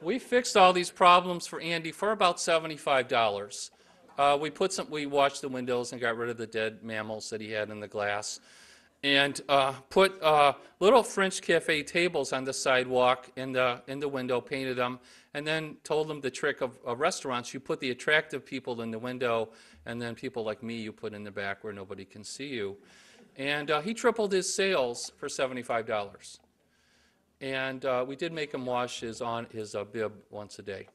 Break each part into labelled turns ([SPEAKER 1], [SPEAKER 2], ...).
[SPEAKER 1] We fixed all these problems for Andy for about $75. We washed the windows and got rid of the dead mammals that he had in the glass, and put little French cafe tables on the sidewalk in the window, painted them, and then told them the trick of restaurants. You put the attractive people in the window, and then people like me you put in the back where nobody can see you. And he tripled his sales for $75. And we did make him wash his bib once a day.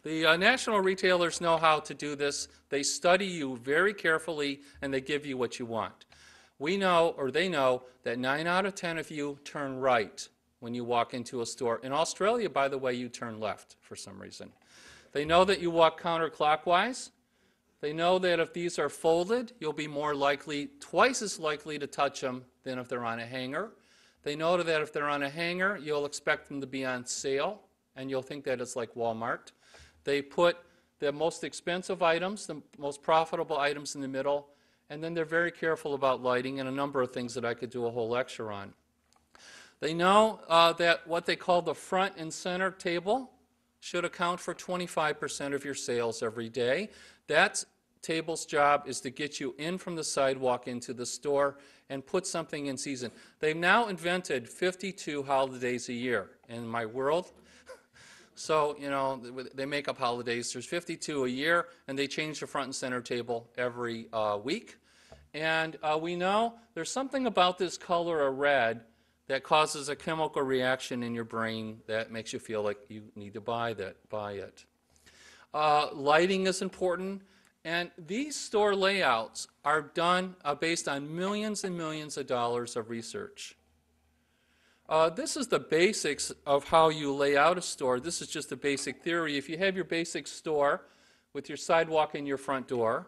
[SPEAKER 1] The national retailers know how to do this. They study you very carefully, and they give you what you want. We know, or they know, that 9 out of 10 of you turn right when you walk into a store. In Australia, by the way, you turn left for some reason. They know that you walk counterclockwise. They know that if these are folded, you'll be more likely, twice as likely to touch them than if they're on a hanger. They know that if they're on a hanger, you'll expect them to be on sale, and you'll think that it's like Walmart. They put the most expensive items, the most profitable items in the middle, and then they're very careful about lighting and a number of things that I could do a whole lecture on. They know that what they call the front and center table should account for 25% of your sales every day. That table's job is to get you in from the sidewalk into the store and put something in season. They've now invented 52 holidays a year in my world. So, you know, they make up holidays. There's 52 a year, and they change the front and center table every week. And we know there's something about this color of red that causes a chemical reaction in your brain that makes you feel like you need to buy it. Lighting is important, and these store layouts are done based on millions and millions of dollars of research. This is the basics of how you lay out a store. This is just a basic theory. If you have your basic store with your sidewalk and your front door,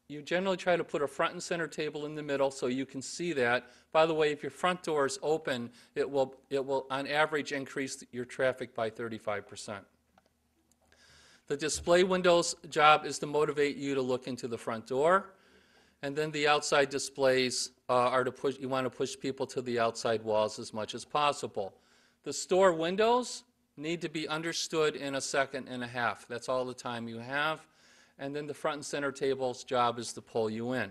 [SPEAKER 1] you generally try to put a front and center table in the middle so you can see that. By the way, if your front door is open, it will on average increase your traffic by 35%. The display window's job is to motivate you to look into the front door. And then the outside displays are to push, you want to push people to the outside walls as much as possible. The store windows need to be understood in a second and a half. That's all the time you have. And then the front and center table's job is to pull you in.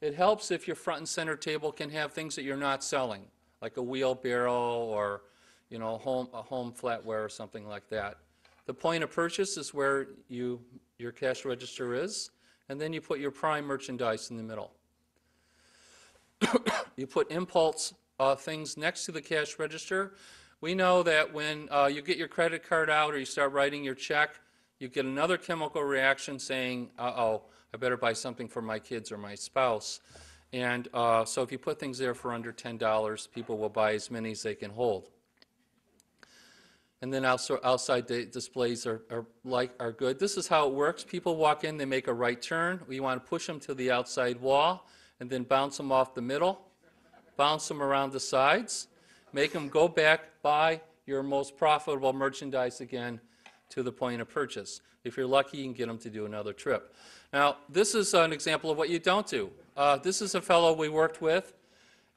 [SPEAKER 1] It helps if your front and center table can have things that you're not selling, like a wheelbarrow or, you know, a home flatware or something like that. The point of purchase is where your cash register is, and then you put your prime merchandise in the middle. You put impulse things next to the cash register. We know that when you get your credit card out or you start writing your check, you get another chemical reaction saying, uh-oh, I better buy something for my kids or my spouse. And so if you put things there for under $10, people will buy as many as they can hold. And then also outside displays are good. This is how it works. People walk in, they make a right turn. We want to push them to the outside wall and then bounce them off the middle, bounce them around the sides, make them go back, buy your most profitable merchandise again to the point of purchase. If you're lucky, you can get them to do another trip. Now, this is an example of what you don't do. This is a fellow we worked with,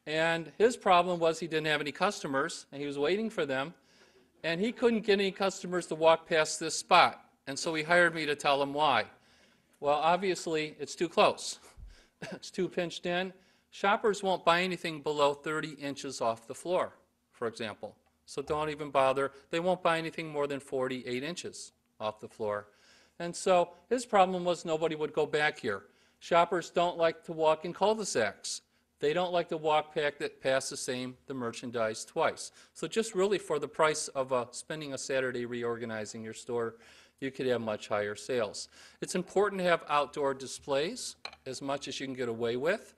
[SPEAKER 1] and his problem was he didn't have any customers, and he was waiting for them. And he couldn't get any customers to walk past this spot. And so he hired me to tell him why. Well, obviously, it's too close. It's too pinched in. Shoppers won't buy anything below 30 inches off the floor, for example. So don't even bother. They won't buy anything more than 48 inches off the floor. And so his problem was nobody would go back here. Shoppers don't like to walk in cul-de-sacs. They don't like to walk past the merchandise twice. So just really for the price of spending a Saturday reorganizing your store, you could have much higher sales. It's important to have outdoor displays as much as you can get away with.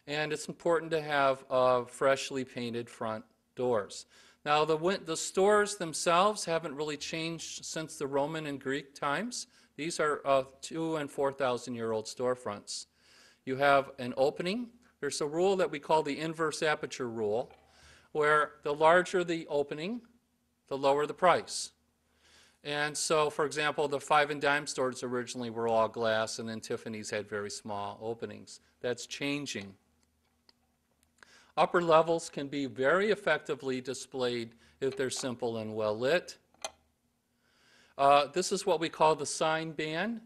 [SPEAKER 1] And it's important to have freshly painted front doors. Now the stores themselves haven't really changed since the Roman and Greek times. These are 2,000 and 4,000-year-old storefronts. You have an opening. There's a rule that we call the inverse aperture rule, where the larger the opening, the lower the price. And so, for example, the 5 and dime stores originally were all glass, and then Tiffany's had very small openings. That's changing. Upper levels can be very effectively displayed if they're simple and well lit. This is what we call the sign band.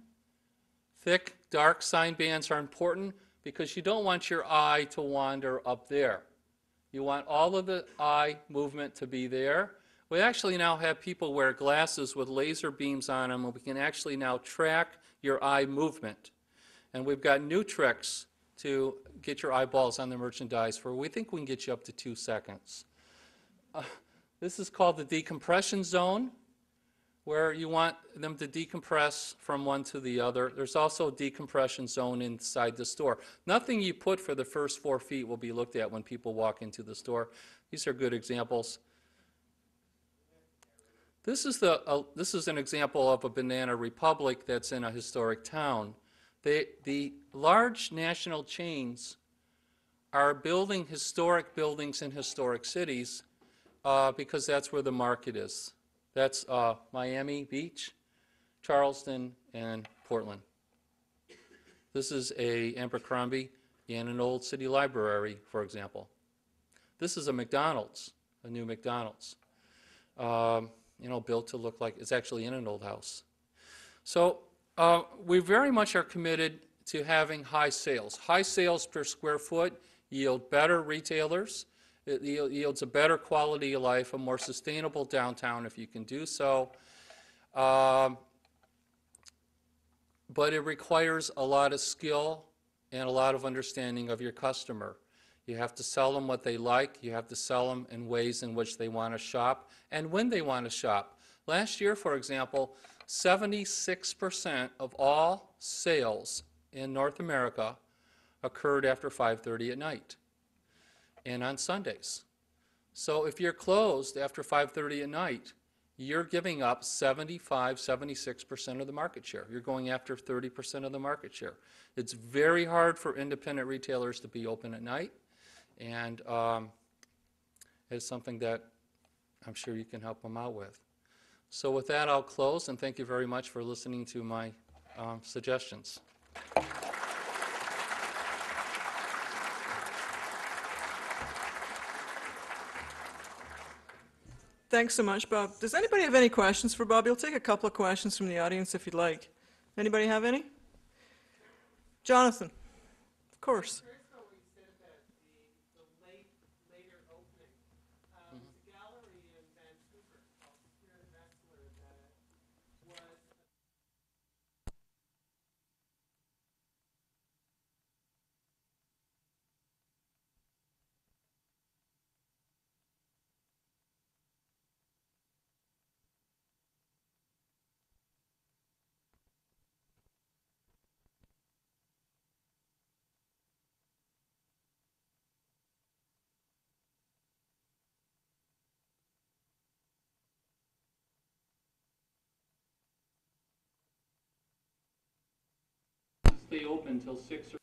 [SPEAKER 1] Thick, dark sign bands are important because you don't want your eye to wander up there. You want all of the eye movement to be there. We actually now have people wear glasses with laser beams on them, and we can actually now track your eye movement. And we've got new tricks to get your eyeballs on the merchandise for we think we can get you up to 2 seconds. This is called the decompression zone, where you want them to decompress from one to the other. There's also a decompression zone inside the store. Nothing you put for the first 4 feet will be looked at when people walk into the store. These are good examples. This is an example of a Banana Republic that's in a historic town. The large national chains are building historic buildings in historic cities because that's where the market is. That's Miami Beach, Charleston, and Portland. This is a Abercrombie and an old city library, for example. This is a McDonald's, a new McDonald's. Built to look like it's actually in an old house. So we very much are committed to having high sales. High sales per square foot yield better retailers. It yields a better quality of life, a more sustainable downtown if you can do so. But it requires a lot of skill and a lot of understanding of your customer. You have to sell them what they like. You have to sell them in ways in which they want to shop and when they want to shop. Last year, for example, 76% of all sales in North America occurred after 5:30 at night and on Sundays. So if you're closed after 5:30 at night, you're giving up 76% of the market share. You're going after 30% of the market share. It's very hard for independent retailers to be open at night, and it's something that I'm sure you can help them out with. So with that, I'll close, and thank you very much for listening to my suggestions.
[SPEAKER 2] Thanks so much, Bob. Does anybody have any questions for Bob? You'll take a couple of questions from the audience if you'd like. Anybody have any? Jonathan, of course.
[SPEAKER 1] Stay open until 6 or